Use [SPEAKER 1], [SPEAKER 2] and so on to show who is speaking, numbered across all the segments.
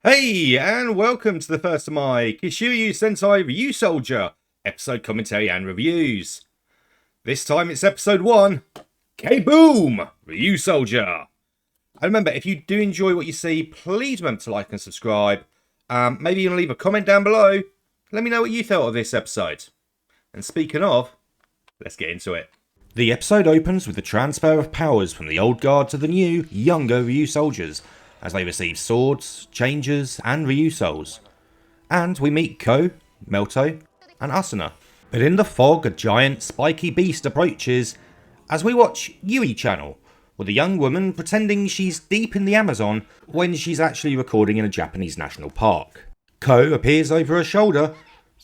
[SPEAKER 1] Hey, and welcome to the first of my Kishiryu Sentai Ryusoulger episode commentary and reviews. This time it's episode 1, K-Boom! Ryusoulger! And remember, if you do enjoy what you see, please remember to like and subscribe. Maybe even leave a comment down below. Let me know what you thought of this episode. And speaking of, let's get into it. The episode opens with the transfer of powers from the old guard to the new, younger Ryusoulgers, as they receive swords, changes, and Ryusouls. And we meet Ko, Melto, and Asuna. But in the fog, a giant, spiky beast approaches as we watch Yui Channel, with a young woman pretending she's deep in the Amazon when she's actually recording in a Japanese national park. Ko appears over her shoulder,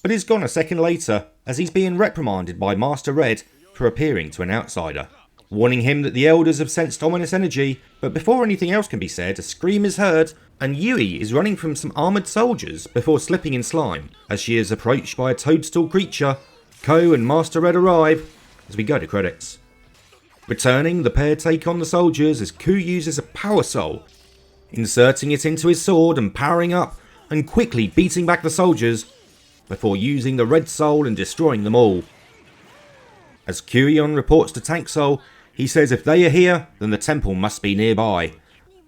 [SPEAKER 1] but is gone a second later as he's being reprimanded by Master Red for appearing to an outsider, warning him that the elders have sensed ominous energy. But before anything else can be said, a scream is heard, and Yui is running from some armoured soldiers before slipping in slime. As she is approached by a toadstool creature, Ko and Master Red arrive as we go to credits. Returning, the pair take on the soldiers as Ku uses a power soul, inserting it into his sword and powering up and quickly beating back the soldiers before using the red soul and destroying them all. As Kurion reports to Tank Soul, he says if they are here, then the temple must be nearby.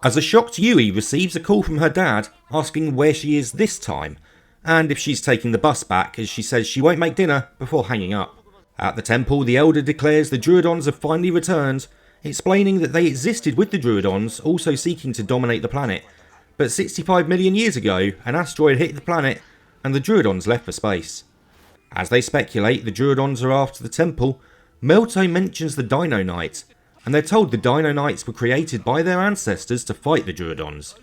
[SPEAKER 1] As a shocked Yui receives a call from her dad asking where she is this time, and if she's taking the bus back, as she says she won't make dinner before hanging up. At the temple, the elder declares the Druidons have finally returned, explaining that they existed with the Druidons, also seeking to dominate the planet. But 65 million years ago, an asteroid hit the planet, and the Druidons left for space. As they speculate the Druidons are after the temple, Melto mentions the Dino Knight, and they're told the Dino Knights were created by their ancestors to fight the Druidons.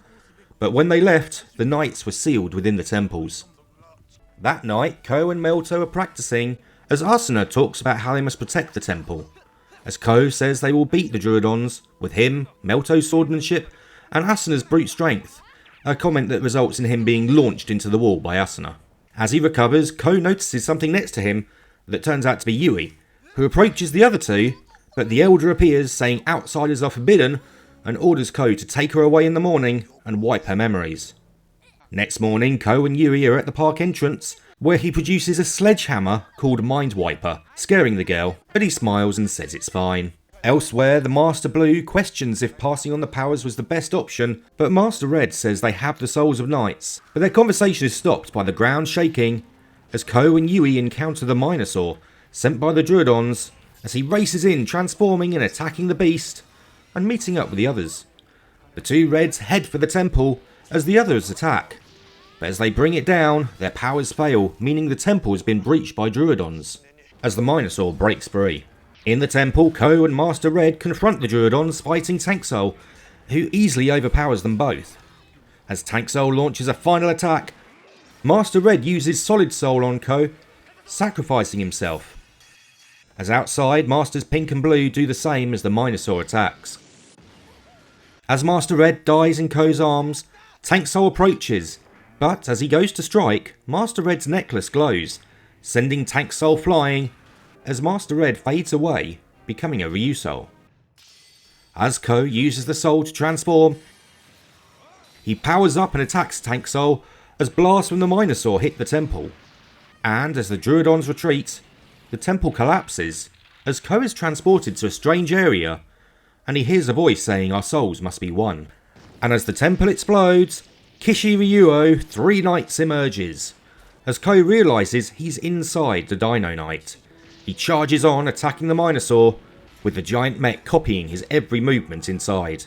[SPEAKER 1] But when they left, the Knights were sealed within the temples. That night, Ko and Melto are practicing, as Asuna talks about how they must protect the temple. As Ko says they will beat the Druidons, with him, Melto's swordsmanship, and Asuna's brute strength, a comment that results in him being launched into the wall by Asuna. As he recovers, Ko notices something next to him that turns out to be Yui, who approaches the other two, but the elder appears saying outsiders are forbidden and orders Ko to take her away in the morning and wipe her memories. Next morning, Ko and Yui are at the park entrance, where he produces a sledgehammer called Mind Wiper, scaring the girl, but he smiles and says it's fine. Elsewhere, the Master Blue questions if passing on the powers was the best option, but Master Red says they have the souls of knights. But their conversation is stopped by the ground shaking as Ko and Yui encounter the Minosaur, sent by the Druidons, as he races in, transforming and attacking the beast, and meeting up with the others. The two Reds head for the temple as the others attack, but as they bring it down, their powers fail, meaning the temple has been breached by Druidons, as the Minosaur breaks free. In the temple, Ko and Master Red confront the Druidons fighting Tank Soul, who easily overpowers them both. As Tank Soul launches a final attack, Master Red uses Solid Soul on Ko, sacrificing himself. As outside, Masters Pink and Blue do the same as the Minosaur attacks. As Master Red dies in Ko's arms, Tank Soul approaches, but as he goes to strike, Master Red's necklace glows, sending Tank Soul flying, as Master Red fades away, becoming a Ryusoul. As Ko uses the soul to transform, he powers up and attacks Tank Soul as blasts from the Minosaur hit the temple. And as the Druidons retreat, the temple collapses as Ko is transported to a strange area, and he hears a voice saying our souls must be one. And as the temple explodes, Kishi Ryuo 3 Knights emerges, as Ko realises he's inside the Dino Knight. He charges on, attacking the Minosaur, with the giant mech copying his every movement inside.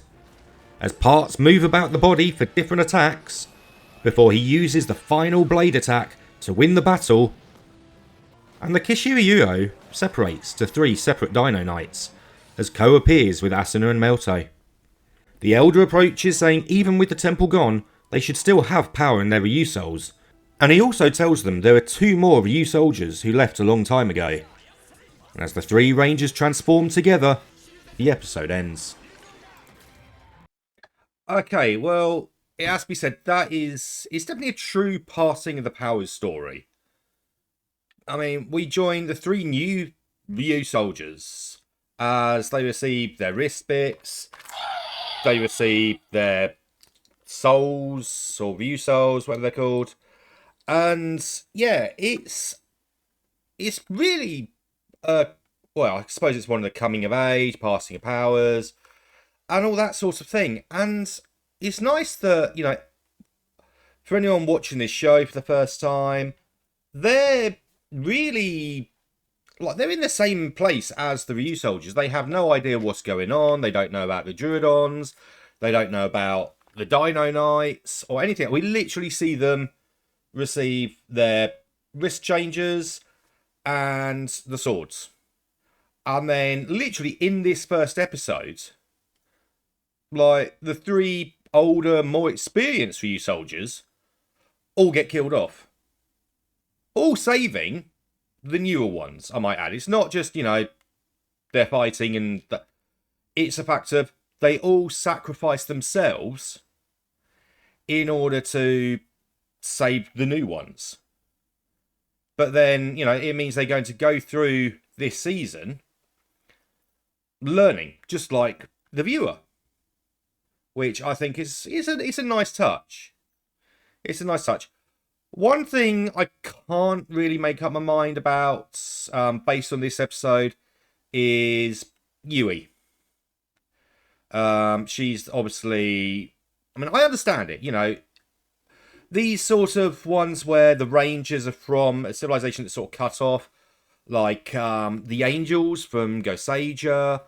[SPEAKER 1] As parts move about the body for different attacks, before he uses the final blade attack to win the battle, and the Kishiryu separates to 3 separate Dino Knights, as Ko appears with Asuna and Melto. The Elder approaches saying even with the temple gone, they should still have power in their Ryusouls, and he also tells them there are 2 more Ryusoulgers who left a long time ago. And as the 3 Rangers transform together, the episode ends. Okay, well, it has to be said, it's definitely a true passing of the powers story. I mean, we joined the 3 new Ryusoulgers as they received their wrist bits, they received their souls or Ryusouls, whatever they're called. And yeah, it's really well, I suppose it's one of the coming of age, passing of powers, and all that sort of thing. And it's nice that, for anyone watching this show for the first time, they're really like they're in the same place as the Ryusoulgers. They have no idea what's going on. They don't know about the Druidons. They don't know about the Dino Knights or anything. We literally see them receive their wrist changers and the swords. And then, literally, in this first episode, like, the three older, more experienced Ryusoulgers all get killed off. All saving the newer ones, I might add. It's not just, they're fighting and... It's a fact of they all sacrifice themselves in order to save the new ones. But then, it means they're going to go through this season learning, just like the viewer. Which I think it's a nice touch. It's a nice touch. One thing I can't really make up my mind about, based on this episode, is Yui. She's obviously... I mean, I understand it, These sort of ones where the Rangers are from a civilization that's sort of cut off, like the Angels from Goseija,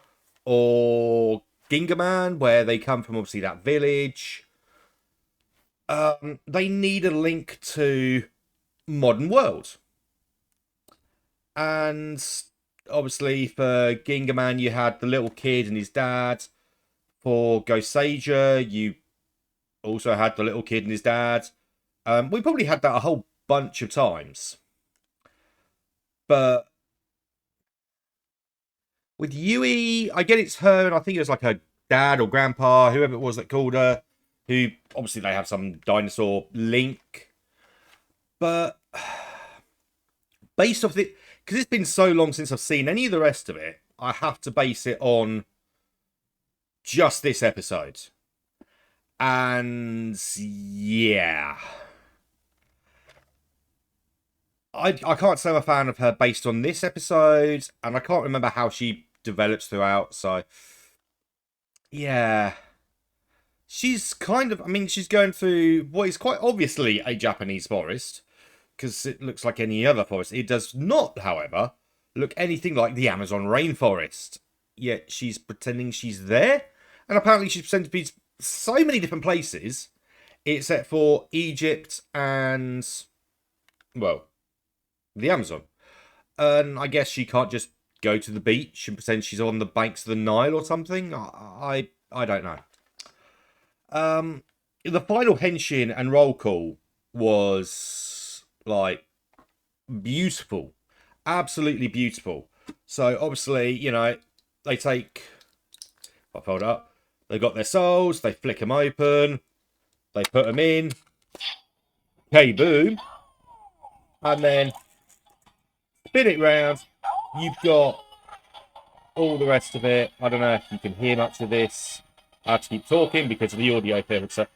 [SPEAKER 1] or Gingaman, where they come from obviously that village. They need a link to modern world. And obviously for Gingaman you had the little kid and his dad. For Goseija you also had the little kid and his dad. We probably had that a whole bunch of times. But with Yui, I get it's her, and I think it was like her dad or grandpa, whoever it was that called her, who obviously they have some dinosaur link. But based off the... Because it's been so long since I've seen any of the rest of it, I have to base it on just this episode. And yeah... I can't say I'm a fan of her based on this episode, and I can't remember how she develops throughout, so... Yeah. She's kind of... I mean, she's going through what is quite obviously a Japanese forest, because it looks like any other forest. It does not, however, look anything like the Amazon rainforest. Yet she's pretending she's there, and apparently she's pretending to be so many different places, except for Egypt and... well... the Amazon. And I guess she can't just go to the beach and pretend she's on the banks of the Nile or something. I don't know. The final henshin and roll call was like beautiful, absolutely beautiful. So obviously, they take... I fold it up. They got their souls. They flick them open. They put them in. Okay, boom. And then spin it round. You've got all the rest of it. I don't know if you can hear much of this. I have to keep talking because of the audio filter.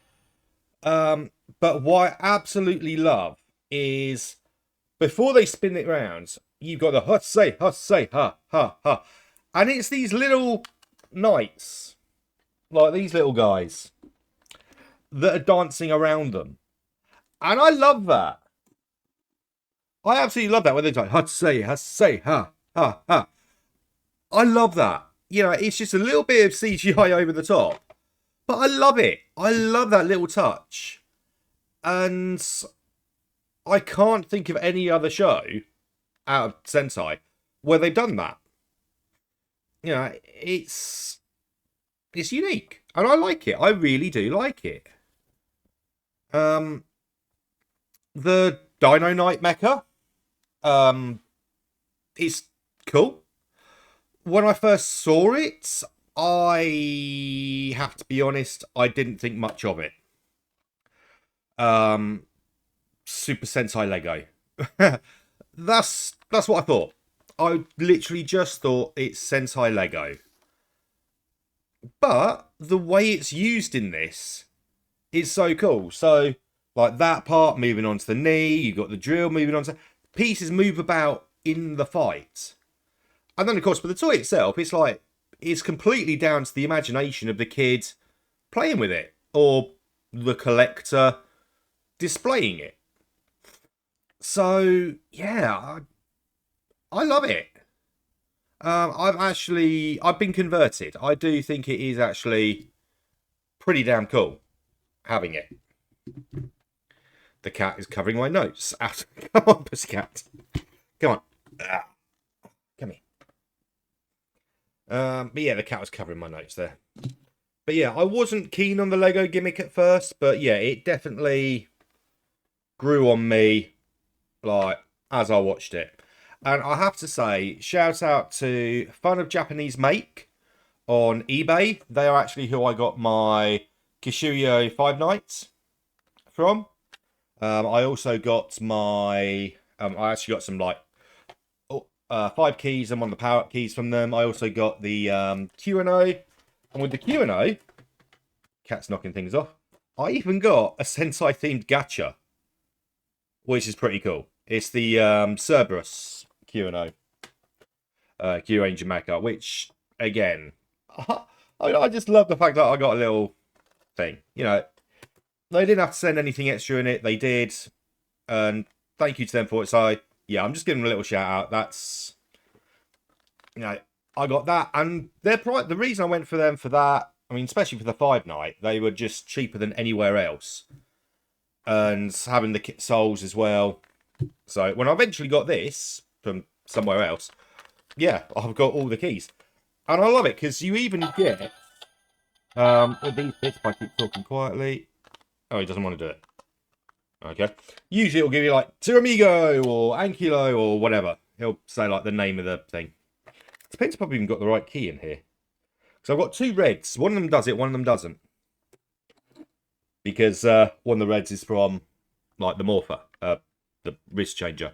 [SPEAKER 1] But what I absolutely love is before they spin it round, you've got the hussay, ha, ha, ha. And it's these little knights, like these little guys, that are dancing around them. And I love that. I absolutely love that when they're like, hussay, ha, ha, ha. I love that. It's just a little bit of CGI over the top. But I love it. I love that little touch. And I can't think of any other show out of Sentai where they've done that. It's unique. And I like it. I really do like it. The Dino Knight mecha. It's cool. When I first saw it, I have to be honest, I didn't think much of it. Super Sentai Lego. That's what I thought. I literally just thought it's Sentai Lego. But the way it's used in this is so cool. So, like that part moving on to the knee, you've got the drill moving on to... Pieces move about in the fight. And then, of course, for the toy itself, it's like, it's completely down to the imagination of the kid playing with it. Or the collector displaying it. So, yeah, I love it. I've been converted. I do think it is actually pretty damn cool having it. The cat is covering my notes. Come on, pussycat. Come on. Come here. But yeah, the cat was covering my notes there. But yeah, I wasn't keen on the Lego gimmick at first, but yeah, it definitely grew on me, like, as I watched it. And I have to say, shout out to Fun of Japanese Make on eBay. They are actually who I got my Kishuyo Five Nights from. I also got my... I actually got some, like, 5 keys and one of the power-up keys from them. I also got the Q&O. And with the Q&O... Cat's knocking things off. I even got a Sentai-themed gacha, which is pretty cool. It's the Cerberus Q&O. Q-Ranger Mecha, which, again... I just love the fact that I got a little thing. You know, they didn't have to send anything extra in it. They did. And thank you to them for it. So, yeah, I'm just giving them a little shout out. That's, you know, I got that. And the reason I went for them for that, I mean, especially for the 5 night, they were just cheaper than anywhere else. And having the kit souls as well. So, when I eventually got this from somewhere else, yeah, I've got all the keys. And I love it, because you even get... with these bits, if I keep talking quietly... Oh, he doesn't want to do it. Okay. Usually it'll give you, like, Tiramigo, or Ankylo, or whatever. He'll say, like, the name of the thing. Depends if I've even got the right key in here. So I've got 2 reds. One of them does it, one of them doesn't. Because one of the reds is from, like, the Morpher. The wrist changer.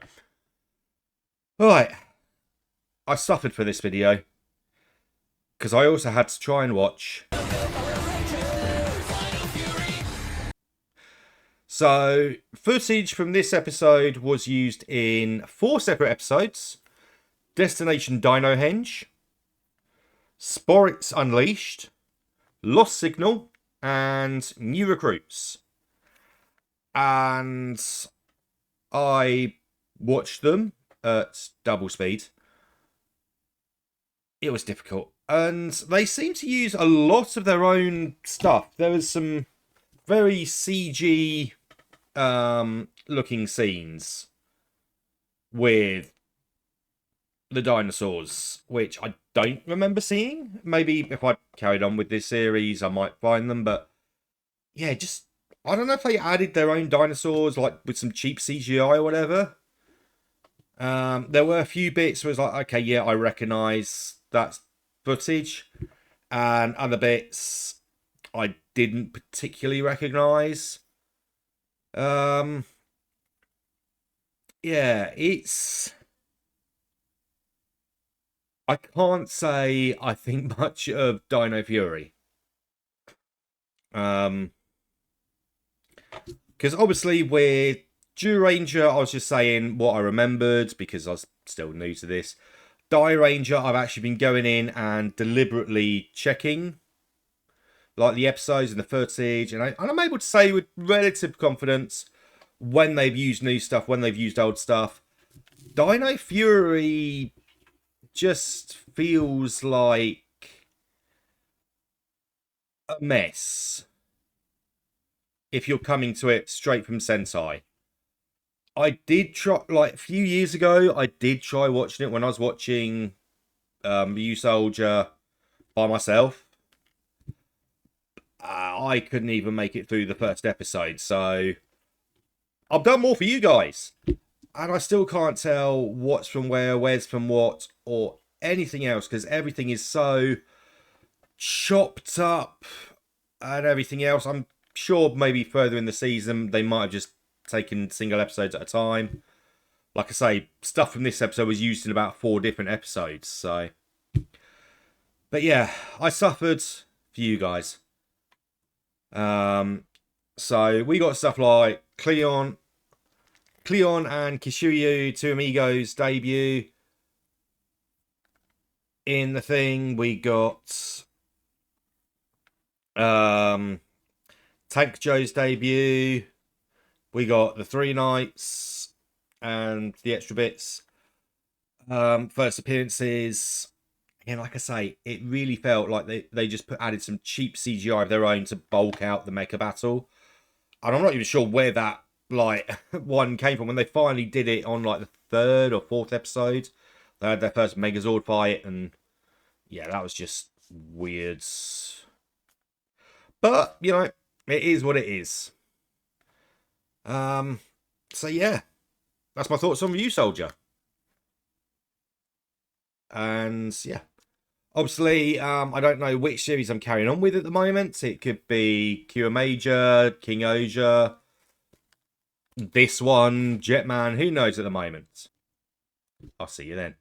[SPEAKER 1] Alright. I suffered for this video. Because I also had to try and watch... So, footage from this episode was used in 4 separate episodes. Destination Dino Henge, Sporix Unleashed, Lost Signal, and New Recruits. And I watched them at double speed. It was difficult. And they seem to use a lot of their own stuff. There was some very CG looking scenes with the dinosaurs, which I don't remember seeing. Maybe if I carried on with this series, I might find them. But yeah, just, I don't know if they added their own dinosaurs, like with some cheap CGI or whatever. There were a few bits where it's like, okay, yeah, I recognise that footage. And other bits I didn't particularly recognise. Yeah, it's... I can't say I think much of Dino Fury. Because obviously with Ranger, I was just saying what I remembered because I was still new to this. Ranger, I've actually been going in and deliberately checking like the episodes and the footage, and I'm able to say with relative confidence when they've used new stuff, when they've used old stuff. Dino Fury just feels like a mess if you're coming to it straight from Sentai. I did try, like a few years ago, I did try watching it when I was watching Ryusoulger by myself. I couldn't even make it through the first episode, so I've done more for you guys. And I still can't tell what's from where, where's from what, or anything else, because everything is so chopped up and everything else. I'm sure maybe further in the season, they might have just taken single episodes at a time. Like I say, stuff from this episode was used in about 4 different episodes, so... But yeah, I suffered for you guys. So we got stuff like Cleon and Kishuyu, two amigos debut. In the thing, we got Tank Joe's debut. We got the Three Knights and the extra bits. First appearances. Again, like I say, it really felt like they just added some cheap CGI of their own to bulk out the mecha battle. And I'm not even sure where that one came from when they finally did it on like the third or fourth episode. They had their first Megazord fight, and yeah, that was just weird. But you know, it is what it is. So yeah, that's my thoughts on Ryusoulger. And yeah, obviously, I don't know which series I'm carrying on with at the moment. It could be Kira Major, King Oja, this one, Jetman. Who knows at the moment? I'll see you then.